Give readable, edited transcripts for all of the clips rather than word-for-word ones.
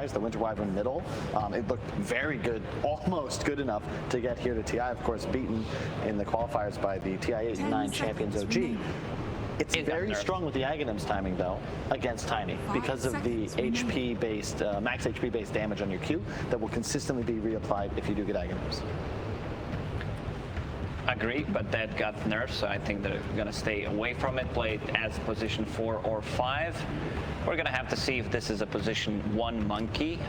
qualifiers, the Winter Wyvern middle. It looked very good, almost good enough to get here to TI, of course, beaten in the qualifiers by the TI-89 champions OG. It's very strong with the Aghanims timing, though, against Tiny, because of the HP-based, max HP-based damage on your Q that will consistently be reapplied if you do get Aghanims. Agree, but that got nerfed, so I think they're going to stay away from it, play it as position 4 or 5. We're going to have to see if this is a position 1 monkey.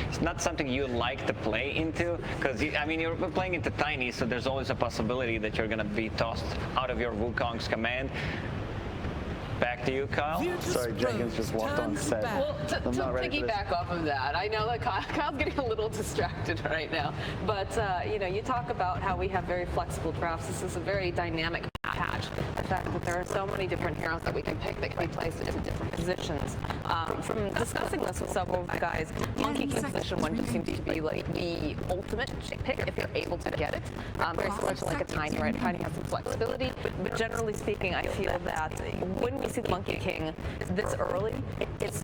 It's not something you like to play into, because, I mean, you're playing into Tiny, so there's always a possibility that you're going to be tossed out of your Wukong's command. Back to you, Kyle. Sorry, Jenkins just walked on set. Well, to piggyback off of that, I know that Kyle's getting a little distracted right now, but you know, you talk about how we have very flexible drafts. This is a very dynamic patch. The fact that there are so many different heroes that we can pick that can be placed in different positions. From discussing this with several of the guys, Monkey King position 1 just seems to be like the ultimate pick if you're able to get it. Very similar to like a Tiny, right? Tiny has some flexibility, but generally speaking, I feel that when we see the Monkey King this early, it's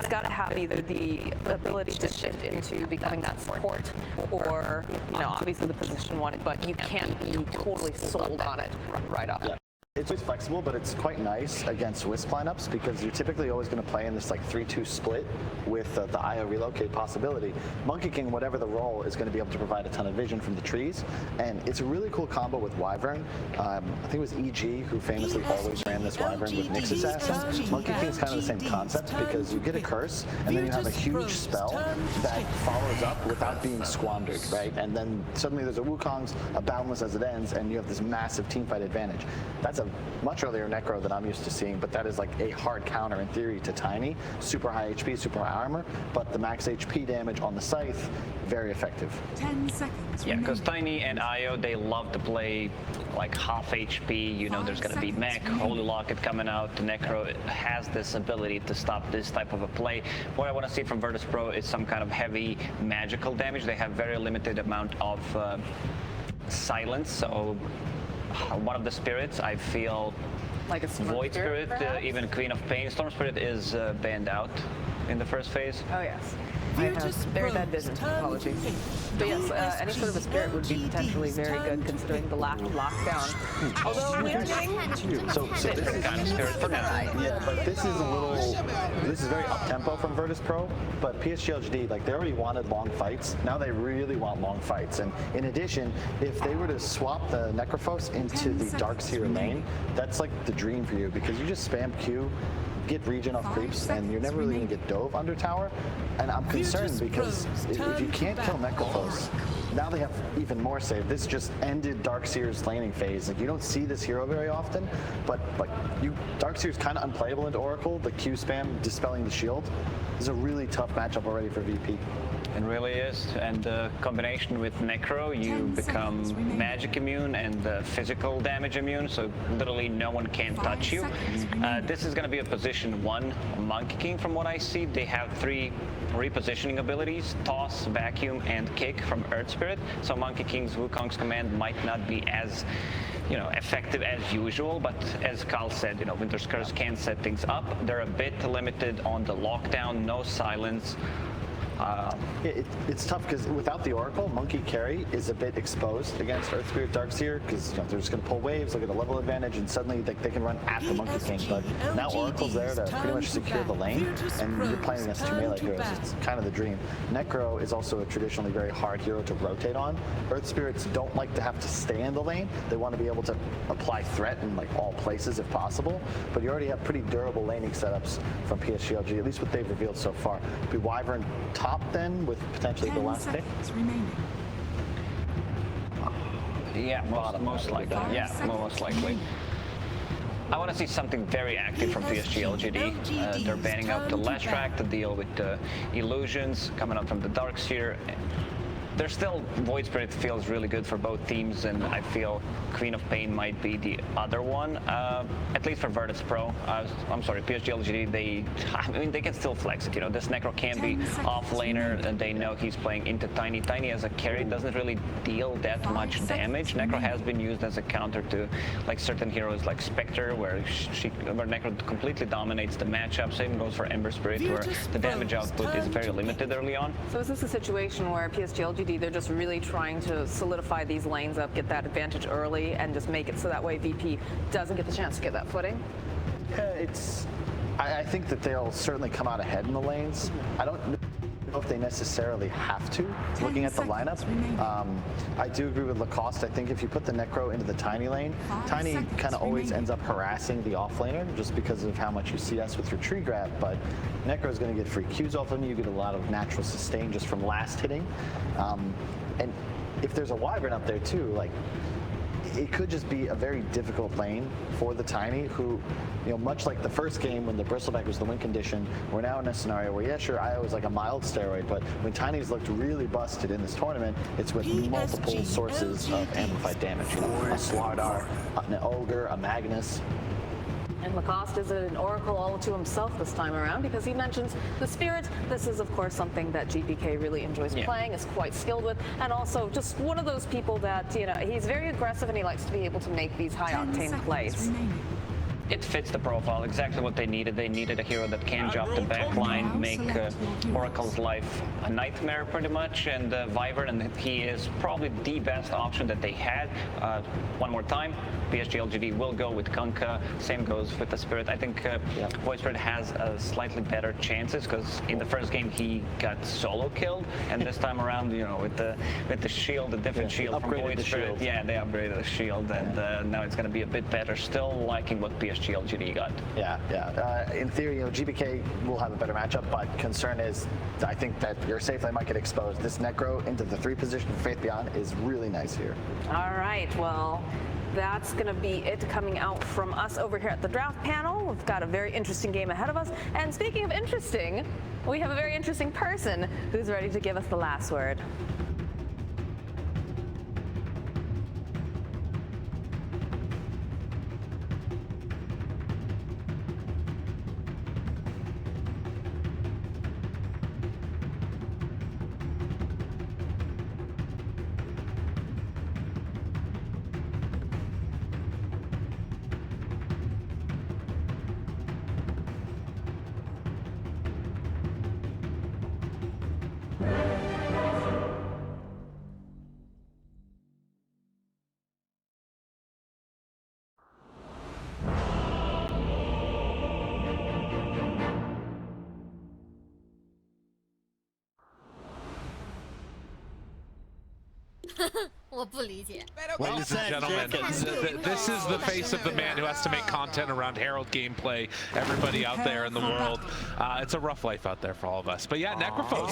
got to have either the ability to shift into becoming that support, or you know, obviously the position 1, but you can't be totally sold on it right off. Yeah. It's always flexible, but it's quite nice against Wisp lineups because you're typically always going to play in this like 3-2 split with the IO relocate possibility. Monkey King, whatever the role, is going to be able to provide a ton of vision from the trees, and it's a really cool combo with Wyvern. I think it was EG who famously always ran this Wyvern with Nyx Assassin. Monkey King is kind of the same concept because you get a curse, and then you have a huge spell that follows up without being squandered, right? And then suddenly there's a Wukong's, a Boundless as it ends, and you have this massive teamfight advantage. That's a much earlier Necro than I'm used to seeing, but that is like a hard counter in theory to Tiny. Super high HP, super high armor, but the max HP damage on the Scythe, very effective. 10 seconds. Yeah, because Tiny and IO, they love to play like half HP. You know, there's going to be mech, Holy Locket coming out. The Necro has this ability to stop this type of a play. What I want to see from Virtus Pro is some kind of heavy magical damage. They have very limited amount of silence, so one of the spirits, I feel like a Void Spirit, even Queen of Pain. Storm Spirit is banned out in the first phase. Oh yes. I have very bad vision, apologies. But yes, any sort of a spirit would be potentially very good considering the lack of lockdown. Although we are getting so this is kind of spirit for now. Yeah, but this is very up-tempo from Virtus Pro, but PSG LGD, like, they already wanted long fights. Now they really want long fights. And in addition, if they were to swap the Necrophos into the Darkseer lane, that's like the dream for you because you just spam Q, get regen off creeps, and you're never really going to get dove under tower. And I'm concerned because if you can't kill Necrophos, now they have even more save. This just ended Darkseer's laning phase. Like, you don't see this hero very often, but like Darkseer's kind of unplayable into Oracle. The Q spam dispelling the shield is a really tough matchup already for VP. It really is, and the combination with Necro, you become magic immune and physical damage immune, so literally no one can touch you. This is going to be a position 1 Monkey King from what I see. They have 3 repositioning abilities, Toss, Vacuum, and Kick from Earth Spirit, so Monkey King's Wukong's command might not be as, you know, effective as usual, but as Kyle said, you know, Winter's Curse can set things up. They're a bit limited on the lockdown, no silence. It's tough because without the Oracle, Monkey Carry is a bit exposed against Earth Spirit Darkseer because, you know, they're just going to pull waves, they'll get a level advantage, and suddenly they can run at the Monkey King. But now Oracle's there to pretty much secure the lane, and you're playing against 2 melee heroes. It's kind of the dream. Necro is also a traditionally very hard hero to rotate on. Earth Spirits don't like to have to stay in the lane. They want to be able to apply threat in like all places if possible. But you already have pretty durable laning setups from PSGLG, at least what they've revealed so far. Be Wyvern top then with potentially the last pick? Yeah, most likely. Yeah, most likely. I want to see something very active from PSG LGD. They're banning out the Last Track to deal with the illusions coming up from the Darkseer. There's still Void Spirit feels really good for both teams, and I feel Queen of Pain might be the other one, at least for Virtus Pro. I'm sorry, PSG LGD. They can still flex it. You know, this Necro can be off laner, and they know he's playing into Tiny. Tiny as a carry doesn't really deal that much damage. Necro has been used as a counter to like certain heroes like Spectre, where Necro completely dominates the matchup. Same goes for Ember Spirit, where the damage output is very limited early on. So is this a situation where PSG LGD, they're just really trying to solidify these lanes up, get that advantage early, and just make it so that way VP doesn't get the chance to get that footing? I think that they'll certainly come out ahead in the lanes. I don't know if they necessarily have to, looking at the lineup. I do agree with Lacoste. I think if you put the Necro into the Tiny lane, Tiny kind of always ends up harassing the offlaner just because of how much you CS with your tree grab, but Necro is going to get free Qs off of him. You get a lot of natural sustain just from last hitting. And if there's a Wyvern up there too, like, it could just be a very difficult lane for the Tiny, who, you know, much like the first game when the Bristleback was the win condition, we're now in a scenario where, yeah, sure, IO is like a mild steroid, but when Tiny's looked really busted in this tournament, it's with multiple sources of amplified damage. You know, a Slardar, an Ogre, a Magnus. And Lacoste is an oracle all to himself this time around, because he mentions the Spirit. This is, of course, something that GPK really enjoys playing, is quite skilled with, and also just one of those people that, you know, he's very aggressive and he likes to be able to make these high-octane plays. It fits the profile, exactly what they needed. They needed a hero that can jump the back line, make Oracle's life a nightmare pretty much, and Wyvern, and he is probably the best option that they had. One more time, PSG LGD will go with Kunkka, same goes with the Spirit. I think Void Spirit has slightly better chances, because in the first game he got solo killed, and this time around, you know, with the shield, the different shield from Void Spirit, yeah, they upgraded the shield, and now it's going to be a bit better. Still liking what PSG LGD got. Yeah. In theory, you know, GBK will have a better matchup, but concern is, I think that your safe lane might get exposed. This Necro into the 3 position for Faith Beyond is really nice here. All right, well, that's going to be it coming out from us over here at the draft panel. We've got a very interesting game ahead of us. And speaking of interesting, we have a very interesting person who's ready to give us the last word. Ladies and gentlemen, this is the face of the man who has to make content around Herald gameplay. Everybody out there in the world, it's a rough life out there for all of us. But yeah, Necrophos.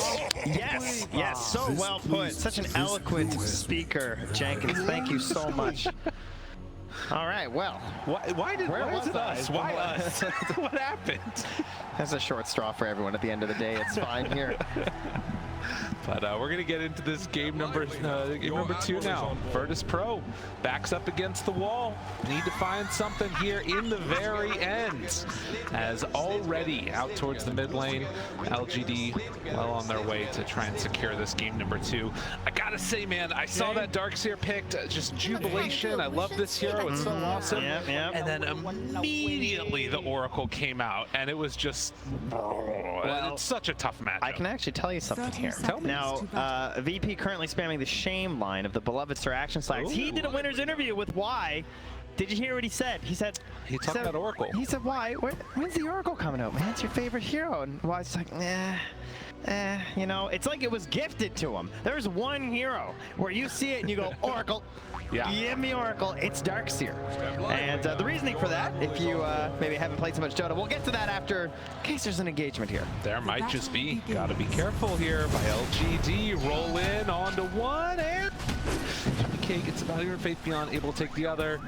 Yes, so well put. Such an eloquent speaker, Jenkins. Thank you so much. All right, well. Why is it us? Why us? What happened? That's a short straw for everyone at the end of the day. It's fine here. But we're going to get into this game number 2 now. Virtus Pro backs up against the wall. Need to find something here in the very end. As already out towards the mid lane, LGD well on their way to try and secure this game number 2. I gotta say, man, I saw that Darkseer picked, just jubilation. I love this hero, it's so awesome. And then immediately the Oracle came out, and it was just, it's such a tough matchup. I can actually tell you something here. Tell me. Now, VP currently spamming the shame line of the beloved Sir Action Slacks. He did a winner's interview with Y. Did you hear what he said? He said, he talked about Oracle. He said, "Why? When's the Oracle coming out, man? It's your favorite hero." And Y's like, you know, it's like it was gifted to him. There's one hero where you see it and you go, Oracle. Give me Oracle. It's Darkseer. And the reasoning for that, if you maybe haven't played so much Dota, we'll get to that after, in case there's an engagement here. There might just be. Gotta be careful here by LGD. Roll in onto one, and GBK gets about here. Faith Beyond able to take the other.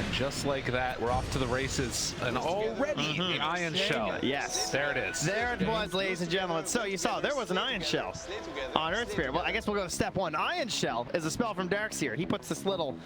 And just like that, we're off to the races. And already the Iron Shell. Yes. There it is. There it was, ladies and gentlemen. So you saw there was an Iron Shell on Earth Spirit. Well, I guess we'll go to step one. Iron Shell is a spell from Darkseer. He puts this little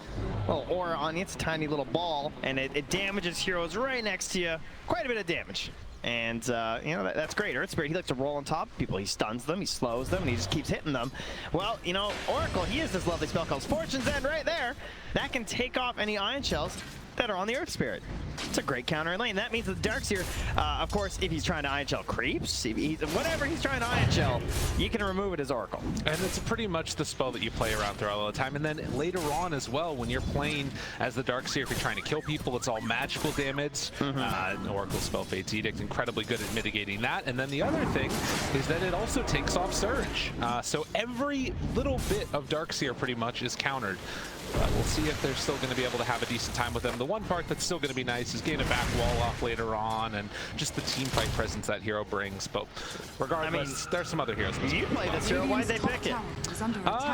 aura on you. It's a tiny little ball, and it damages heroes right next to you. Quite a bit of damage. And, you know, that's great. Earth Spirit, he likes to roll on top of people. He stuns them, he slows them, and he just keeps hitting them. Well, you know, Oracle, he has this lovely spell called Fortune's End right there. That can take off any Iron Shells that are on the Earth Spirit. It's a great counter in lane. That means that Darkseer, of course, if he's trying to Iron Shell creeps, whatever he's trying to Iron Shell, you can remove it as Oracle. And it's pretty much the spell that you play around throughout all the time. And then later on as well, when you're playing as the Darkseer, if you're trying to kill people, it's all magical damage. Oracle spell Fate's Edict, incredibly good at mitigating that. And then the other thing is that it also takes off Surge. So every little bit of Darkseer pretty much is countered. But we'll see if they're still going to be able to have a decent time with them. The one part that's still going to be nice is getting a back wall off later on, and just the team fight presence that hero brings. But regardless, there's some other heroes. You play this hero, why'd they pick it?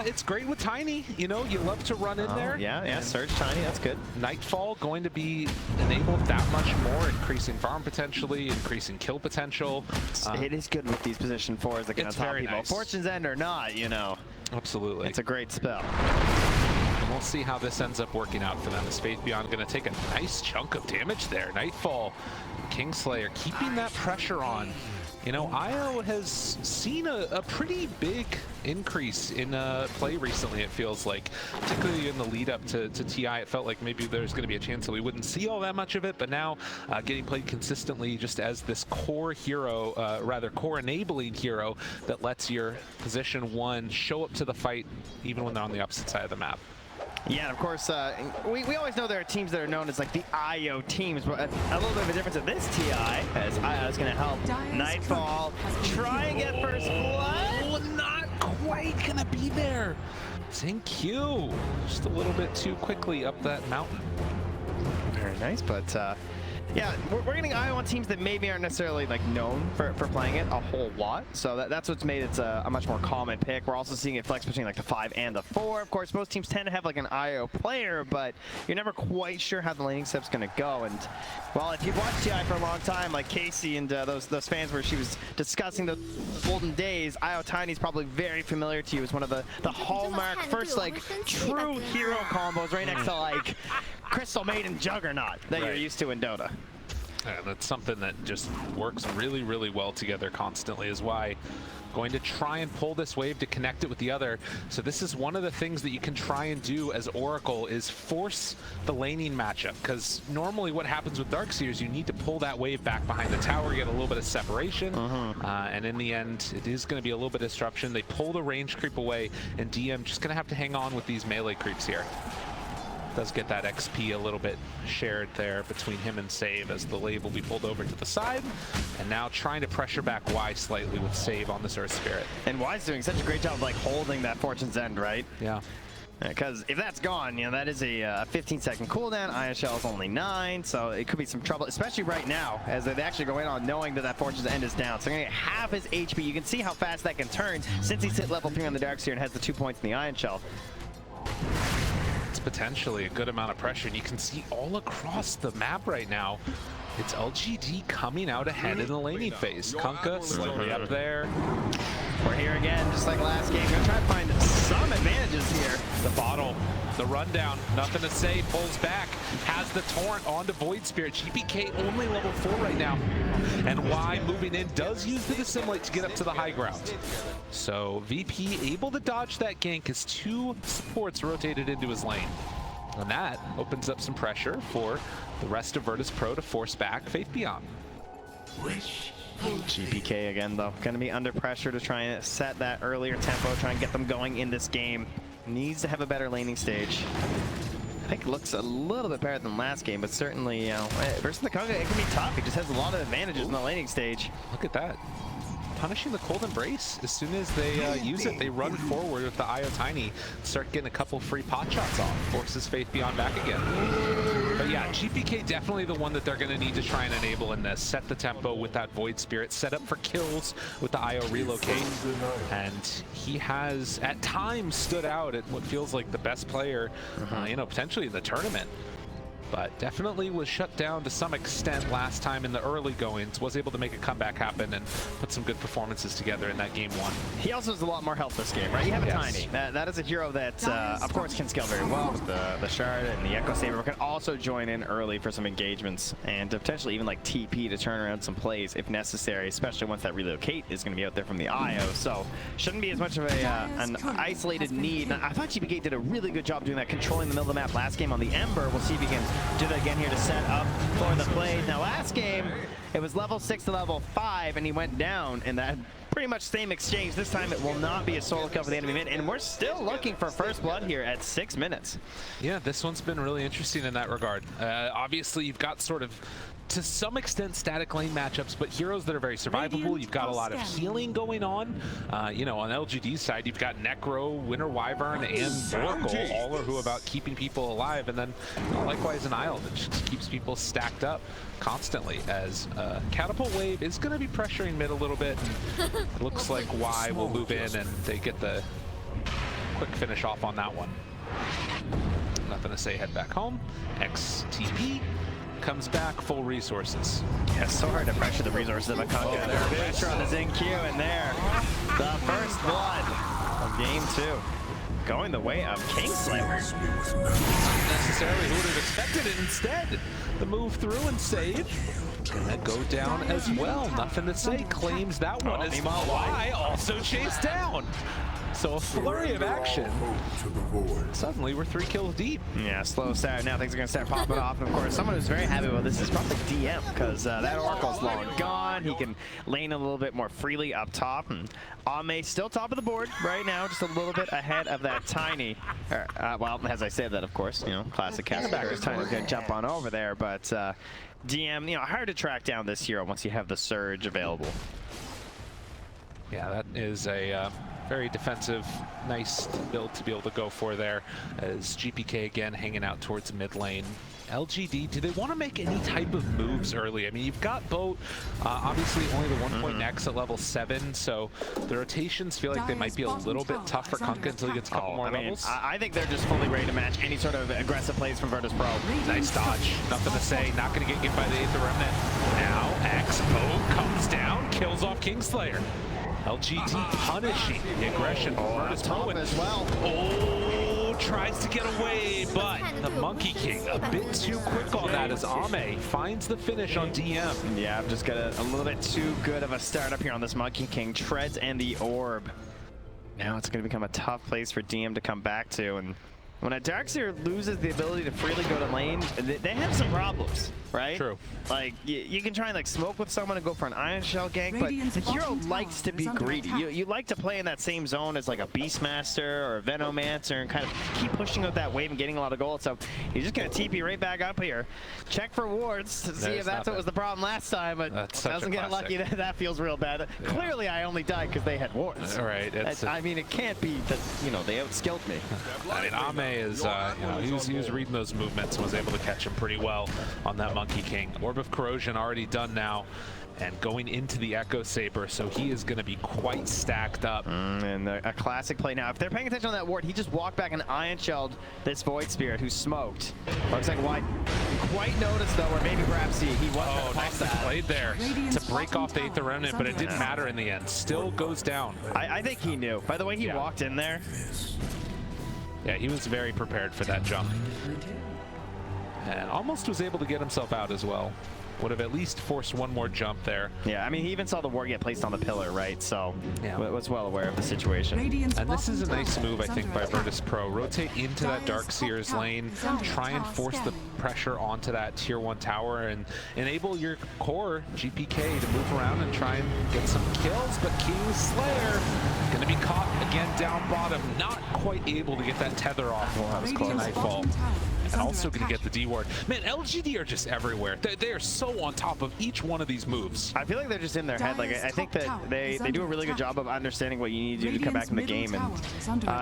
It's great with Tiny. You know, you love to run in there. Yeah, Surge Tiny, that's good. Nightfall going to be enabled that much more, increasing farm potentially, increasing kill potential. It is good with these position 4s that can top people. Nice. Fortune's End or not, you know. Absolutely. It's a great spell. And we'll see how this ends up working out for them. Is Faith Beyond going to take a nice chunk of damage there? Nightfall, Kingslayer keeping that pressure on. You know, IO has seen a pretty big increase in play recently, it feels like. Particularly in the lead up to TI, it felt like maybe there's going to be a chance that we wouldn't see all that much of it, but now getting played consistently just as this core hero, rather core enabling hero that lets your position 1 show up to the fight even when they're on the opposite side of the map. Yeah, and of course, we always know there are teams that are known as like the IO teams, but a little bit of a difference in this TI, as IO is going to help Nightfall try and get first blood. Oh, not quite going to be there. Thank you. Just a little bit too quickly up that mountain. Very nice, but yeah, we're getting IO on teams that maybe aren't necessarily like known for playing it a whole lot. So that's what's made it a much more common pick. We're also seeing it flex between like the 5 and the 4. Of course, most teams tend to have like an IO player, but you're never quite sure how the laning setup's going to go. And well, if you've watched TI for a long time, like Casey and those fans where she was discussing the olden days, IO Tiny's probably very familiar to you as one of the hallmark first like true hero combos right next to like Crystal Maiden Juggernaut that you're used to in Dota. And that's something that just works really, really well together constantly, is why going to try and pull this wave to connect it with the other. So this is one of the things that you can try and do as Oracle, is force the laning matchup, because normally what happens with Darkseer is you need to pull that wave back behind the tower, get a little bit of separation, and in the end it is going to be a little bit of disruption. They pull the range creep away, and DM just going to have to hang on with these melee creeps here. Does get that XP a little bit shared there between him and Save, as the Lave will be pulled over to the side, and now trying to pressure back Y slightly with Save on this Earth Spirit. And Y's doing such a great job of like holding that Fortune's End, right? Yeah. Because if that's gone, you know, that is a 15-second cooldown. Iron Shell is only 9, so it could be some trouble, especially right now, as they actually go in on knowing that Fortune's End is down. So they're going to get half his HP. You can see how fast that can turn since he's hit level 3 on the Darkseer and has the 2 points in the Iron Shell. It's potentially a good amount of pressure, and you can see all across the map right now, it's LGD coming out ahead in the laning phase. Kunkka slightly up there. We're here again, just like last game. Gonna try to find some advantages here. The bottle, the rundown, nothing to say, pulls back, has the torrent onto Void Spirit. GPK only level 4 right now. And Y moving in does use the Dissimulate to get up to the high ground. So VP able to dodge that gank as 2 supports rotated into his lane. And that opens up some pressure for the rest of Virtus Pro to force back Faith Beyond. GPK again, though, going to be under pressure to try and set that earlier tempo, try and get them going in this game. Needs to have a better laning stage. I think it looks a little bit better than last game, but certainly, you know, versus the Kunkka, it can be tough. He just has a lot of advantages in the laning stage. Look at that. Punishing the Cold Embrace. As soon as they use it, they run forward with the IO Tiny, start getting a couple free pot shots off, forces Faith Beyond back again. But yeah, GPK definitely the one that they're going to need to try and enable in this. Set the tempo with that Void Spirit, set up for kills with the IO Relocate, and he has at times stood out at what feels like the best player, you know, potentially in the tournament. but definitely was shut down to some extent last time in the early goings. Was able to make a comeback happen and put some good performances together in that game 1. He also has a lot more health this game, right? You have a Tiny. That is a hero that, of course, can scale very well with the Shard and the Echo Saber. Can also join in early for some engagements and potentially even like TP to turn around some plays if necessary, especially once that relocate is going to be out there from the IO. So shouldn't be as much of an isolated need. And I thought GPK did a really good job doing that, controlling the middle of the map last game on the Ember. We'll see if he can do that again here to set up for the play. Now last game, it was level 6 to level 5, and he went down in that pretty much same exchange. This time it will not be a solo kill for the enemy mid, and we're still looking for first blood here at 6 minutes. Yeah, this one's been really interesting in that regard. Obviously, you've got sort of, to some extent, static lane matchups, but heroes that are very survivable. You've got a lot of healing going on. You know, on LGD's side, you've got Necro, Winter Wyvern, and Oracle, all are who about keeping people alive, and then likewise an Isle that just keeps people stacked up constantly, as Catapult Wave is going to be pressuring mid a little bit. And it looks like Y will move in, and they get the quick finish off on that one. Nothing to say, head back home. XTP comes back, full resources. Yeah, so hard to pressure the resources of Akanka. Pressure on the Zing Q, and there, the first blood of game 2. Going the way of Kingslayer. Not necessarily who would have expected it. Instead, the move through and save. Gonna go down as well. Nothing to say. Claims that one as Y also chased down. So a flurry of action. Suddenly we're 3 kills deep. Yeah, slow start. Now things are going to start popping off. And of course, someone who's very happy with this is probably DM, because that Oracle's long gone. He can lane a little bit more freely up top. And Ame still top of the board right now, just a little bit ahead of that Tiny. Well, as I said that, of course, you know, classic Castbackers. Tiny's going to jump on over there. But DM, you know, hard to track down this hero once you have the Surge available. Yeah, that is a very defensive, nice build to be able to go for there, as GPK again hanging out towards mid lane. LGD, do they want to make any type of moves early? I mean, you've got Boat, obviously only the 1-point nex at level 7, so the rotations feel like they might be a little bit tough for Kunkka until he gets a couple more levels. I think they're just fully ready to match any sort of aggressive plays from Virtus Pro. Nice dodge. Nothing to say. Not going to get by the 8th Remnant. Now, Boat comes down, kills off Kingslayer. LGD punishing the aggression from Virtus Pro as well. Oh, tries to get away, but the Monkey King a bit too quick on that as Ame finds the finish on DM. Yeah, I've just got a little bit too good of a start up here on this Monkey King. Treads and the orb. Now it's going to become a tough place for DM to come back to, and when a Darkseer loses the ability to freely go to lane, they have some problems, right? True. Like, you can try and like smoke with someone and go for an Iron Shell gank, but the hero likes to be greedy. You like to play in that same zone as like a Beastmaster or a Venomancer and kind of keep pushing out that wave and getting a lot of gold. So you're just going to TP right back up here. Check for wards to see if that's what was the problem last time, but doesn't get lucky. That feels real bad. Yeah. Clearly, I only died because they had wards. Right. I mean, it can't be that, you know, they outskilled me. I mean, Ame is, you know, he was reading those movements and was able to catch him pretty well on that Monkey King. Orb of Corrosion already done now, and going into the Echo Saber, so he is going to be quite stacked up. And a classic play now. If they're paying attention on that ward, he just walked back and Iron Shelled this Void Spirit who smoked. Looks like White quite noticed though, or maybe perhaps he was nicely played there to break off the 8th Remnant, but it didn't matter in the end. Still goes down. I think he knew. By the way he walked in there. Yeah, he was very prepared for that jump. And almost was able to get himself out as well. Would have at least forced one more jump there. Yeah, I mean, he even saw the ward get placed on the pillar, right? So, yeah, was well aware of the situation. And this is a nice move, I think, by Virtus Pro. Rotate into that Darkseer's lane, try and force the pressure onto that tier 1 tower, and enable your core, GPK, to move around and try and get some kills. But Kingslayer going to be caught again down bottom, not quite able to get that tether off. That was close. Nightfall. And also going to get the D ward. Man, LGD are just everywhere. They are so on top of each one of these moves. I feel like they're just in their head. Like, I think that they do a really good job of understanding what you need to do to come back in the game. And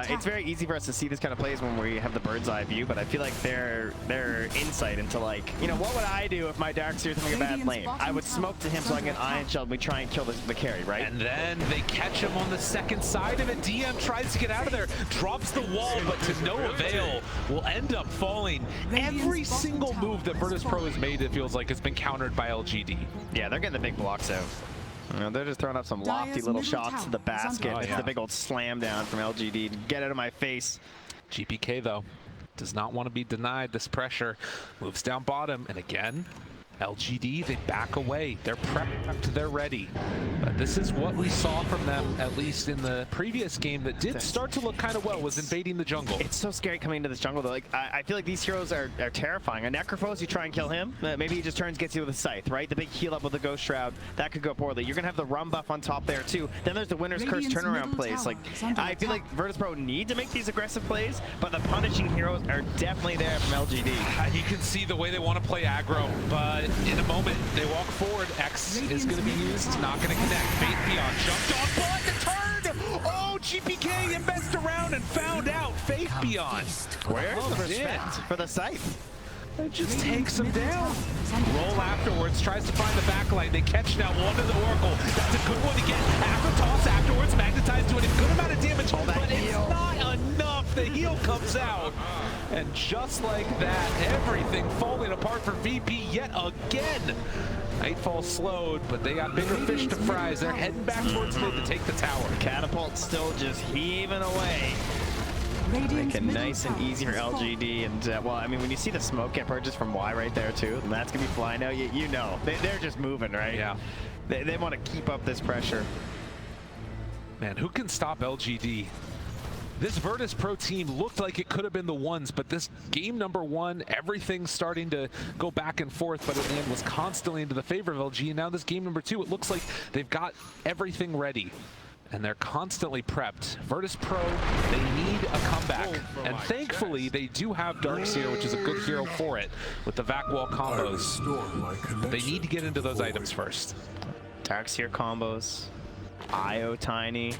it's very easy for us to see this kind of plays when we have the bird's eye view, but I feel like their insight into, like, you know, what would I do if my Darkseer is having a bad lane? I would smoke to him so I can Iron Shell and we try and kill the carry, right? And then they catch him on the second side of it. DM DM tries to get out of there, drops the wall, but to no avail, will end up falling. Every single move that Virtus.pro has made, it feels like, has been countered by LGD. Yeah, they're getting the big blocks out. They're just throwing up some lofty little shots to the basket. It's the big old slam down from LGD to get out of my face. GPK, though, does not want to be denied this pressure. Moves down bottom, and again, LGD, they back away. They're prepped, they're ready. But this is what we saw from them, at least in the previous game, that did start to look kind of well, was invading the jungle. It's so scary coming into this jungle, though. Like, I feel like these heroes are terrifying. A Necrophos, you try and kill him, maybe he just turns, gets you with a Scythe, right? The big heal up with the Ghost Shroud, that could go poorly. You're going to have the Rum buff on top there, too. Then there's the Winner's Curse turnaround plays. Like, I feel like Virtus.pro need to make these aggressive plays, but the punishing heroes are definitely there from LGD. You can see the way they want to play aggro, but in a moment, they walk forward. X is going to be used, not going to connect. Faith Beyond jumped on, but the turn! Oh, GPK messed around and found out. Faith Beyond. Where's the respect for the Scythe? It just takes him down. Roll afterwards, tries to find the backline. They catch now onto the Oracle. That's a good one to get. After toss afterwards, Magnetize doing a good amount of damage, but it's not enough. The heal comes out. And just like that, everything falling apart for VP yet again. Nightfall slowed, but they got bigger fish to fry as they're heading back towards mid to take the tower. Catapult still just heaving away. Make it nice and easy for LGD, and well, I mean, when you see the smoke get purchased from Y right there too, and that's gonna be flying out, you know, they're just moving, right? Yeah. They want to keep up this pressure. Man, who can stop LGD? This Virtus.pro team looked like it could have been the ones, but this game number one, everything's starting to go back and forth, but at the end was constantly into the favor of LG, and now this game number two, it looks like they've got everything ready. And they're constantly prepped. Virtus.pro, they need a comeback. And thankfully, they do have Darkseer, which is a good hero for it, with the vac wall combos. But they need to get into those items first. Darkseer combos, IO Tiny.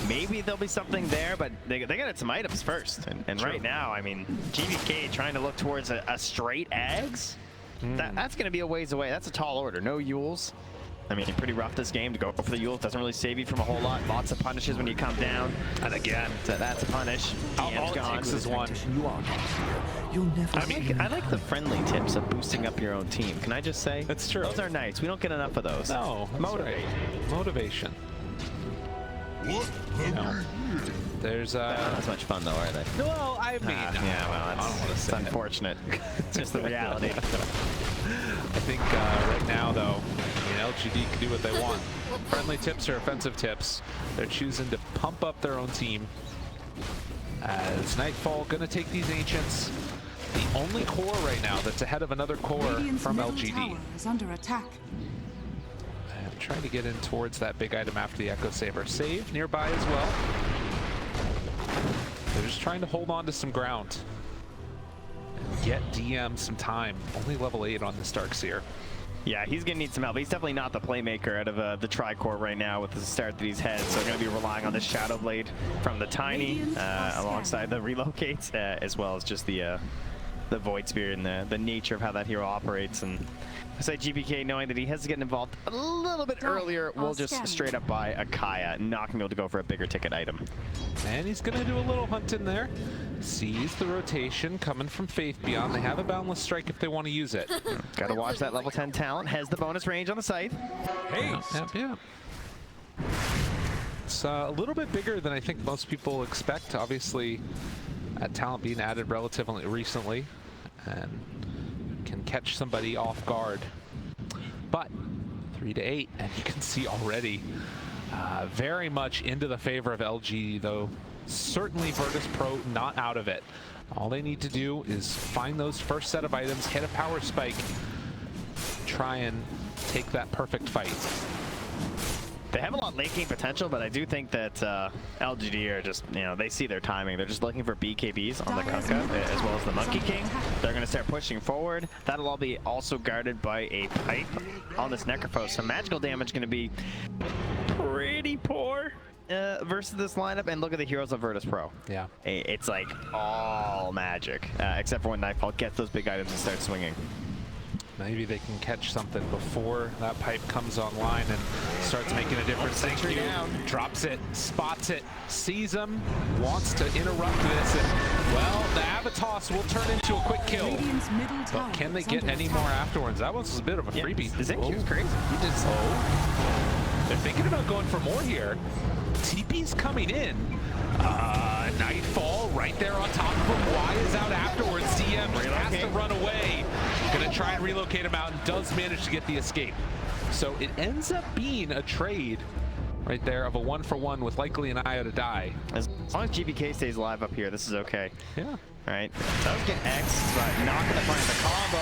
Maybe there'll be something there, but they got some items first. And right now, I mean, GVK trying to look towards a straight Ags? That's going to be a ways away. That's a tall order. No Yules. I mean, pretty rough this game to go for the Yules. Doesn't really save you from a whole lot. Lots of punishes when you come down. And again, so that's a punish. All it takes is one. I like the friendly tips of boosting up your own team. Can I just say? That's true. Those are nice. We don't get enough of those. No. Motivate. Right. Motivation. You know, there's not as much fun though, are they? Well, I mean, yeah, well, I don't want to say unfortunate. It's just the reality. I think right now, though, I mean, LGD can do what they want. Friendly tips or offensive tips. They're choosing to pump up their own team. As Nightfall going to take these Ancients. The only core right now that's ahead of another core from LGD. Is under attack. And trying to get in towards that big item after the Echo Saber. Save nearby as well. They're just trying to hold on to some ground. And get DM some time. Only level 8 on this Darkseer. Yeah, he's going to need some help. He's definitely not the playmaker out of the Tri-Core right now with the start that he's had. So they're going to be relying on the Shadow Blade from the Tiny alongside the Relocates, as well as just the Void Spirit and the nature of how that hero operates. And I say GPK, knowing that he has to get involved a little bit earlier, will just straight up buy a Kaya, not going to be able to go for a bigger ticket item. And he's going to do a little hunt in there. Sees the rotation coming from Faith Beyond. They have a Boundless Strike if they want to use it. Got to watch that level 10 talent. Has the bonus range on the Scythe. Hey. Yeah. It's a little bit bigger than I think most people expect. Obviously, that talent being added relatively recently and can catch somebody off guard. But 3 to 8, and you can see already very much into the favor of LG, though certainly Virtus.pro not out of it. All they need to do is find those first set of items, hit a power spike, try and take that perfect fight. They have a lot of late game potential, but I do think that LGD are just, they see their timing. They're just looking for BKBs on the Kunkka as well as the Monkey King. They're going to start pushing forward. That'll all be also guarded by a pipe on this Necrophos. So magical damage going to be pretty poor versus this lineup. And look at the heroes of Virtus.pro. Yeah. It's like all magic, except for when Nightfall gets those big items and starts swinging. Maybe they can catch something before that pipe comes online and starts making a difference. Thank you. Drops it, spots it, sees him, wants to interrupt this, and well, the Avatos will turn into a quick kill. But can they get any more afterwards? That was a bit of a freebie. The Zenq was crazy. He did so. They're thinking about going for more here. TP's coming in. Nightfall right there on top of him. Y is out afterwards. DM just has to run away. Gonna try and relocate him out and does manage to get the escape. So it ends up being a trade right there of a 1-for-1 with likely an IO to die. As long as GBK stays alive up here, this is okay. Yeah. All right. Does get X, but not gonna find the combo.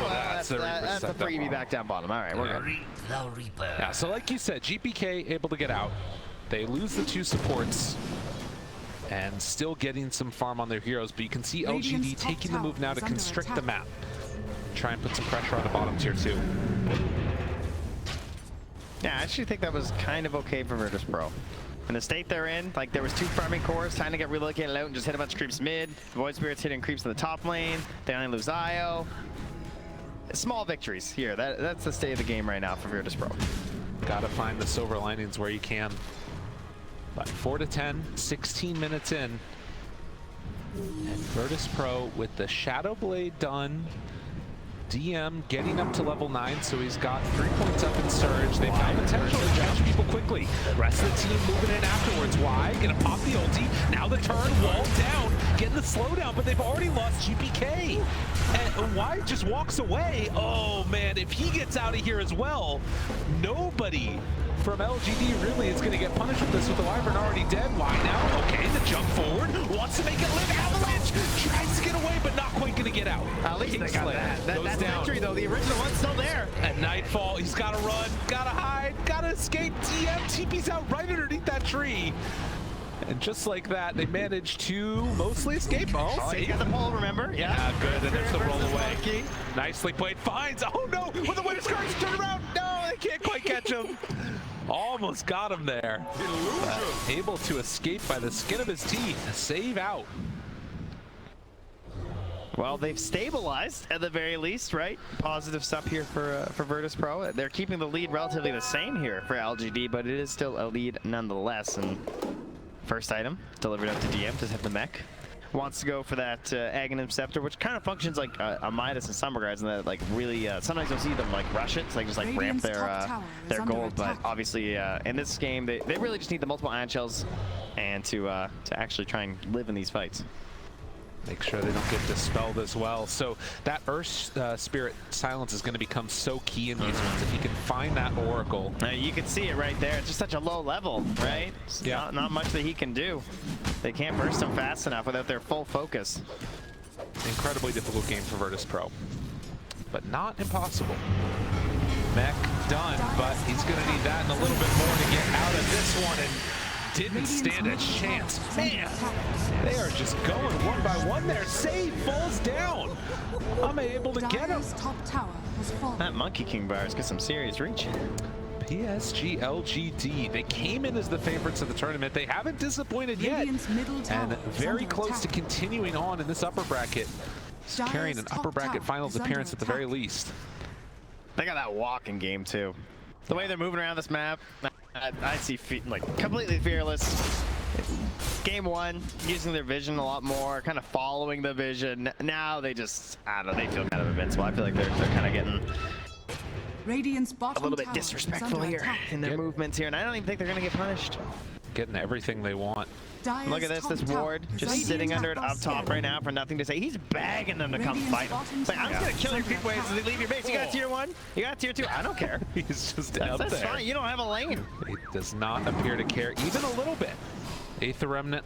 Oh, that's a freebie back down bottom. All right, we're good. Yeah, so like you said, GPK able to get out. They lose the 2 supports and still getting some farm on their heroes, but you can see LGD taking the move now to constrict the map. Try and put some pressure on the bottom tier 2. Yeah, I actually think that was kind of okay for Virtus Pro. In the state they're in, like there was 2 farming cores trying to get relocated out and just hit a bunch of creeps mid. Void Spirit's hitting creeps in the top lane. They only lose IO. Small victories here. That's the state of the game right now for Virtus Pro. Gotta find the silver linings where you can. But 4-10, 16 minutes in. And Virtus Pro with the Shadow Blade done. DM getting up to level 9, so he's got 3 points up in Surge. They've got potential to judge people quickly. Rest of the team moving in afterwards. Why? Gonna pop the ulti. Now the turn, wall down, getting the slowdown, but they've already lost GPK. And Why just walks away. Oh man, if he gets out of here as well, nobody from LGD really is going to get punished with this, with the Wyvern already dead. Why now? Okay, the jump forward, wants to make it live. Avalanche tries to get away, but not quite going to get out. At least they got that. That's down. victory though. The original one's still there. At Nightfall, he's got to run, got to hide, got to escape. DM TP's out right underneath that tree. And just like that, they managed to mostly escape. Oh, he got the pole, remember? Yeah, good. And there's the roll away. Nicely played. Finds. Oh no! With the winner's cards, turn around. No, they can't quite catch him. Almost got him there. Able to escape by the skin of his teeth. Save out. Well, they've stabilized at the very least, right? Positive stuff here for Virtus Pro. They're keeping the lead relatively the same here for LGD, but it is still a lead nonetheless. And first item delivered up to DM to hit the mech. Wants to go for that Aghanim Scepter, which kind of functions like a Midas and Summer Guards, and that like really sometimes you'll see them like rush it, so like just like ramp their gold. But obviously in this game, they really just need the multiple ion shells and to actually try and live in these fights. Make sure they don't get dispelled as well. So that Earth Spirit silence is going to become so key in these ones. If you can find that Oracle. You can see it right there. It's just such a low level, right? Yeah. Not much that he can do. They can't burst him fast enough without their full focus. Incredibly difficult game for Virtus Pro, but not impossible. Mech done, but he's going to need that and a little bit more to get out of this one. And didn't stand a chance. Man, they are just going one by one there. Save falls down. I'm able to get him. That Monkey King bars get some serious reach. PSG LGD. They came in as the favorites of the tournament. They haven't disappointed yet. And very close to continuing on in this upper bracket. Carrying an upper bracket finals appearance at the very least. They got that walking game too. The way they're moving around this map, I see like completely fearless. Game 1, using their vision a lot more, kind of following the vision. Now they just, I don't know, they feel kind of invincible. I feel like they're kind of getting a little bit disrespectful here in their movements here, and I don't even think they're going to get punished. Getting everything they want. Look at this ward just sitting under it up top right now for nothing to say. He's begging them to come fight him. It's like, I'm just going to kill your creep waves as they leave your base. You got tier 1, you got tier 2. I don't care. He's just out there. That's fine. You don't have a lane. He does not appear to care even a little bit. Aether Remnant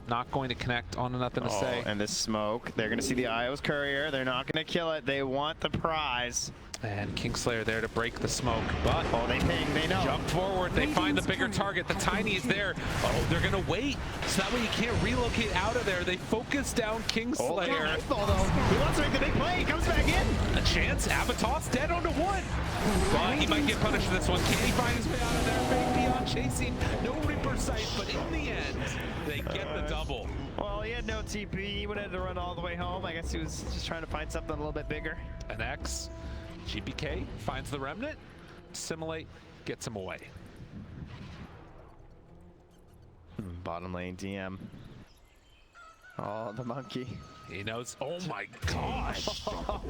not going to connect on to nothing to say. And this smoke, they're going to see the Io's courier. They're not going to kill it. They want the prize. And Kingslayer there to break the smoke, but they ping, they know. Jump forward, they find the bigger target. The Tiny is there. Oh, they're gonna wait, so that way you can't relocate out of there. They focus down Kingslayer. He wants to make the big play, he comes back in. A chance, Avatos dead onto 1. But he might get punished for this one. Can he find his way out of there? Fake beyond chasing, no Reaper sight, but in the end, they get the double. Well, he had no TP. He would have had to run all the way home. I guess he was just trying to find something a little bit bigger. An X, GPK finds the remnant, Simulate gets him away. Bottom lane DM. Oh, the monkey. He knows. Oh my gosh!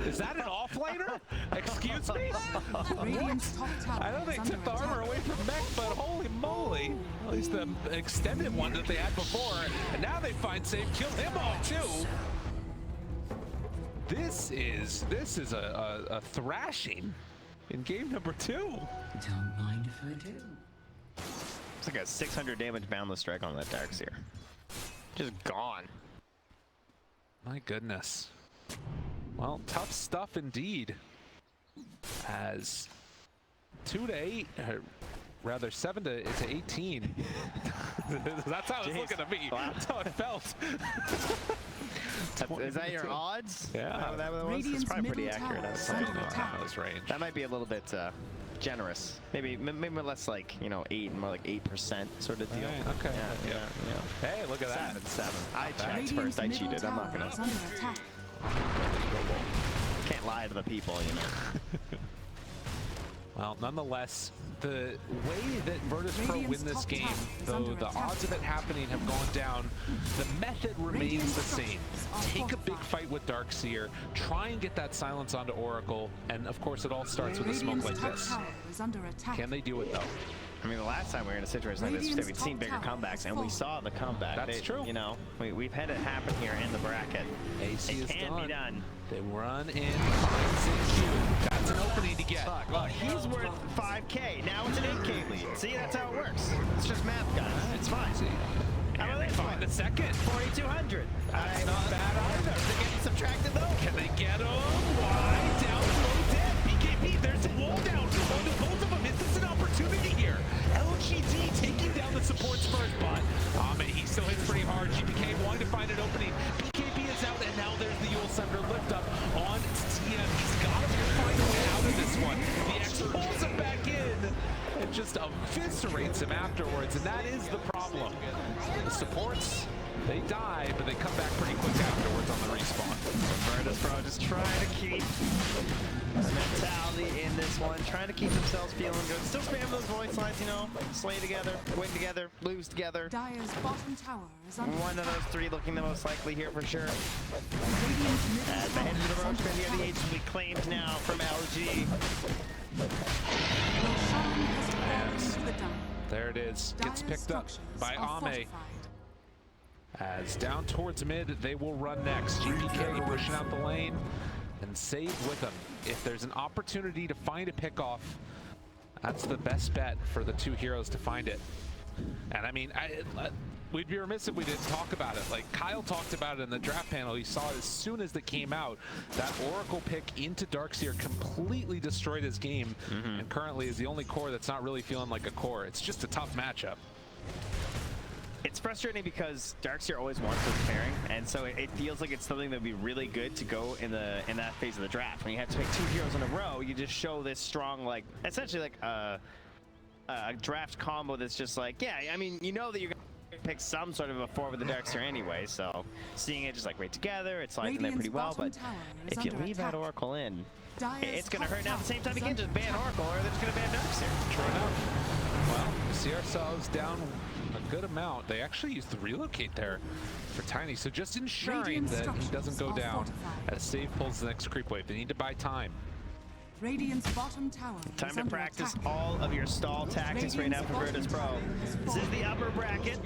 Is that an offlaner? Excuse me? What? I know they took the armor away from Mech, but holy moly! At least the extended one that they had before, and now they find Save, kill him off too. This is a thrashing in game number 2. Don't mind if I do. It's like a 600 damage boundless strike on that Darkseer. Just gone. My goodness. Well, tough stuff indeed. As 2 to 8, rather 7 to 18. That's how it's looking to me. Wow. That's how it felt. Is that your odds? Yeah. That was, it's probably pretty accurate. Range. That might be a little bit generous. Maybe less like, 8 and more like 8% sort of deal. Okay. Yeah. Hey, look at that. 7. I checked first. I cheated. I'm not gonna. Can't lie to the people, Well, nonetheless, the way that Virtus Pro win this game, though the odds of it happening have gone down, the method remains the same. Take a big fight with Darkseer, try and get that silence onto Oracle, and of course it all starts with a smoke like this. Can they do it though? I mean, the last time we were in a situation like this, we'd seen bigger comebacks, and we saw the comeback. That's true. We've had it happen here in the bracket. AC it can be done. They run in, finds Q. That's an opening to get. Look, he's worth 5K. Now it's an 8K lead. See, that's how it works. It's just math, guys. It's fine. And they find the second. 4,200. That's not bad either. They're getting subtracted, though. Can they get him? Why? Down below dead. BKB, there's a wall down onto both of them. Is this an opportunity here? LGD taking down the supports first, but he still hits pretty hard. GPK wanting to find an opening. BKB is out, and now there's the Yule Sunder lift up on TM. He's got to find a way out of this one. The X pulls him back in and just eviscerates him afterwards, and that is the problem. The supports, they die, but they come back pretty quick afterwards on the respawn. Virtus Pro just trying to keep the mentality in this one, trying to keep themselves feeling good. Still spam those voice lines, slay together, win together, lose together. Dire's bottom tower is under One of those 3 looking the most likely here for sure. At the end of the road, the H will be claimed now from LG. There it is. Gets picked up by Ame. As down towards mid, they will run next. GPK pushing out the lane and Save with them. If there's an opportunity to find a pickoff, that's the best bet for the 2 heroes to find it. And I mean, we'd be remiss if we didn't talk about it. Like Kyle talked about it in the draft panel. He saw it as soon as it came out. That Oracle pick into Darkseer completely destroyed his game, and currently is the only core that's not really feeling like a core. It's just a tough matchup. It's frustrating because Darkseer always wants this pairing, and so it feels like it's something that would be really good to go in that phase of the draft. When you have to pick 2 heroes in a row, you just show this strong, like, essentially like a draft combo that's just like, yeah, I mean, you know that you're gonna pick some sort of a 4 with the Darkseer anyway, so seeing it just like right together, it slides in there pretty well, but if you leave that Oracle in, it's gonna hurt. Now at the same time, you can't just ban Oracle, or they're just gonna ban Darkseer. True enough. Well, we see ourselves down a good amount. They actually used the relocate there for Tiny, so just ensuring that he doesn't go down as Save pulls the next creep wave. They need to buy time. Radiant's bottom tower Time to practice all of your stall tactics right now for Virtus Pro. This is the upper bracket.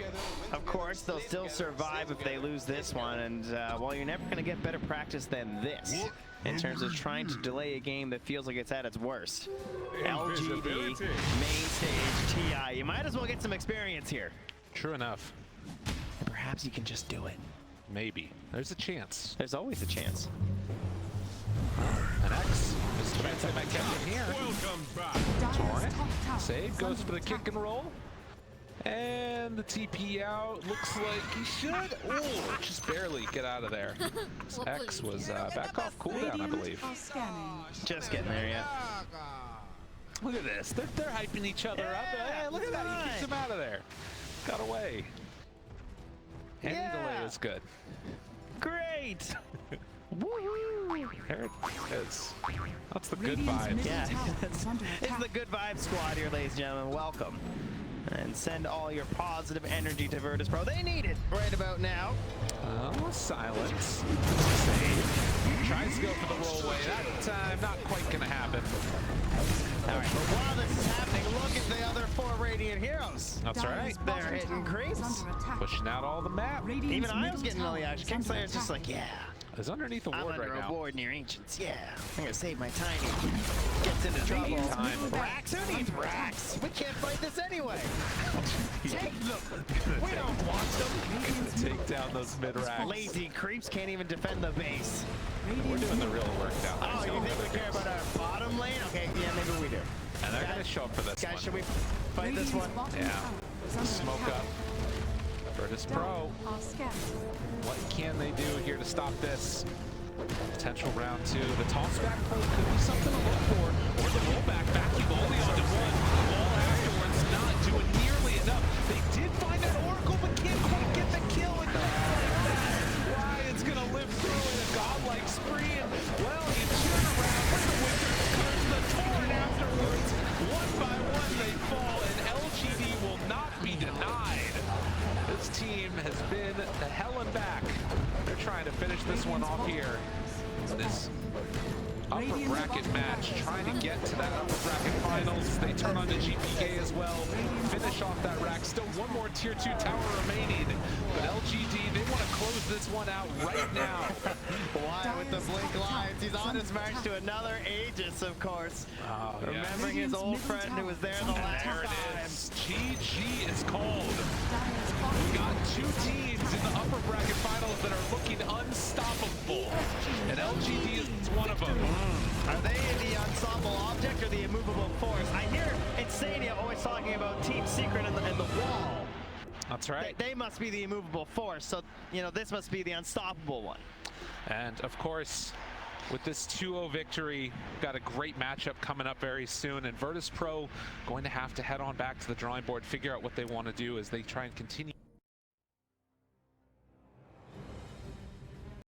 Of course, they'll still survive if they lose this one, and well, you're never going to get better practice than this in terms of trying to delay a game that feels like it's at its worst. LGD, main stage, TI. You might as well get some experience here. True enough. And perhaps you can just do it. Maybe. There's a chance. There's always a chance. An X. This is the might catch him here. Alright. Save goes for the kick and roll. And the TP out. Looks like he should. Oh, just barely get out of there. This X was back off cooldown, I believe. Just getting there, yeah. Look at this. They're hyping each other up. Hey, look at that. He keeps him out of there. Got away. Any delay is good. Great. Woo! There it is. That's the good vibes. Yeah, it's the good vibe squad here, ladies and gentlemen. Welcome. And send all your positive energy to Virtus Pro. They need it right about now. Silence. Save. Tries to go for the roll away. That time, not quite going to happen. All right, but while this is happening, look at the other 4 Radiant heroes. That's right. They're hitting creeps. Pushing out all the map. Even I was getting all the action. Kingslayer's just like, yeah. Is underneath the I'm ward under right a now. ward near Ancients. Yeah, I'm gonna save my tiny. Gets into trouble. Rax? Who needs Rax? We can't fight this anyway. Take them. We don't want them. Take down those mid-racks. Lazy creeps can't even defend the base. We're doing the real work down there. Oh, you think we care about our bottom lane? Okay, yeah, maybe we do. And they're going to show up for this Guys, one. should we fight this one? Yeah. Smoke up. Virtus Pro. What can they do here to stop this? Potential round 2. The toss back play could be something to look for. Or the rollback, backing only onto one. All afterwards not doing nearly enough. They did find that Oracle, but can't quite get the kill. And Ryan's going to live through in a godlike spree. And, well, you turn around with the Wizards. Comes the Torn afterwards. One by one they fall, and LGD will not be denied. This team has been the hell and back. They're trying to finish this one off here. This upper bracket match, trying to get to that upper bracket finals. They turn on to GPK as well. Finish off that rack. Still one more tier 2 tower remaining. But LGD, they want to close this one out right now. Why with the blink lines? He's on his march to another Aegis, of course. Oh, yeah. Remembering his old friend who was there the last There it time. is. GG is called. We got 2 teams in the upper bracket finals that are looking unstoppable. And LGD is one of them. Are they the ensemble object or the immovable force? I hear Insania always talking about Team Secret and the wall. That's right. They must be the immovable force, so, you know, this must be the unstoppable one. And, of course, with this 2-0 victory, got a great matchup coming up very soon. And Virtus Pro going to have to head on back to the drawing board, figure out what they want to do as they try and continue.